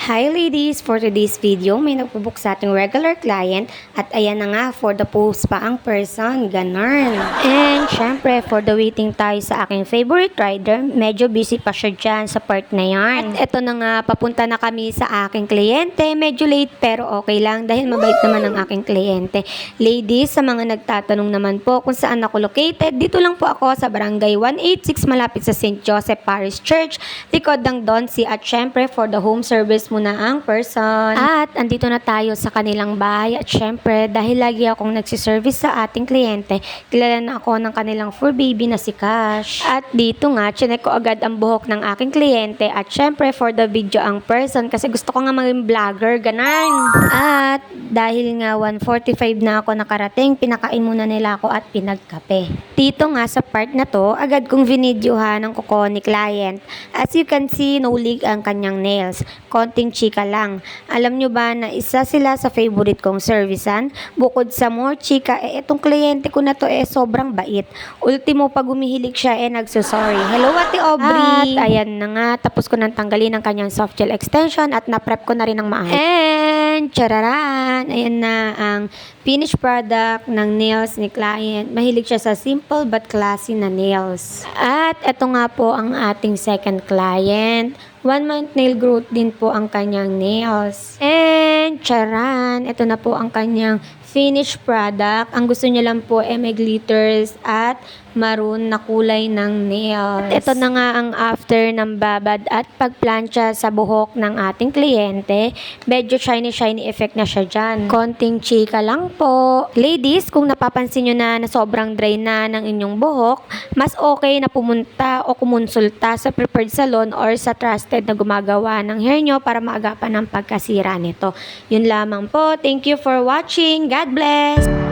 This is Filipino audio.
Hi ladies! For today's video, may nagpubook sa ating regular client at ayan na nga, for the post pa ang person, ganun. And syempre, for the waiting tayo sa aking favorite rider, medyo busy pa siya dyan sa part na yan. At eto na nga, papunta na kami sa aking kliyente, medyo late pero okay lang dahil mabait naman ang aking kliyente. Ladies, sa mga nagtatanong naman po kung saan ako located, dito lang po ako sa Barangay 186 malapit sa St. Joseph Parish Church, likod ng Donsi at syempre for the home service muna ang person. At andito na tayo sa kanilang bahay at syempre dahil lagi akong nagsiservice sa ating kliyente, kilala na ako ng kanilang fur baby na si Cash. At dito nga, chinek ko agad ang buhok ng aking kliyente at syempre for the video ang person kasi gusto ko nga maging vlogger, ganun. At dahil nga 1:45 na ako nakarating, pinakain muna nila ako at pinagkape. Dito nga sa part na to, agad kong vinidyohan ang kuko ni client. As you can see, no leak ang kanyang nails. Konting chika lang. Alam nyo ba na isa sila sa favorite kong servisan? Bukod sa more chika, itong kliyente ko na to sobrang bait. Ultimo, pag umihilig siya, nagsusorry. Hello, Ate Aubrey! At ayan na nga, tapos ko nang tanggalin ang kanyang soft gel extension at na-prep ko na rin ng maayos. And, chararan! Ayan na ang finished product ng nails ni client. Mahilig siya sa simple but classy na nails. At ito nga po ang ating second client. 1 month nail growth din po ang kanyang nails. And charan, ito na po ang kanyang finished product. Ang gusto niya lang po may glitters at maroon na kulay ng nails. At ito na nga ang after ng babad at pagplancha sa buhok ng ating kliyente. Medyo shiny effect na siya dyan. Konting chika lang po. Ladies, kung napapansin nyo na sobrang dry na ng inyong buhok, mas okay na pumunta o kumonsulta sa preferred salon or sa trusted na gumagawa ng hair nyo para maagapan ang pagkasira nito. Yun lamang po. Thank you for watching. God bless!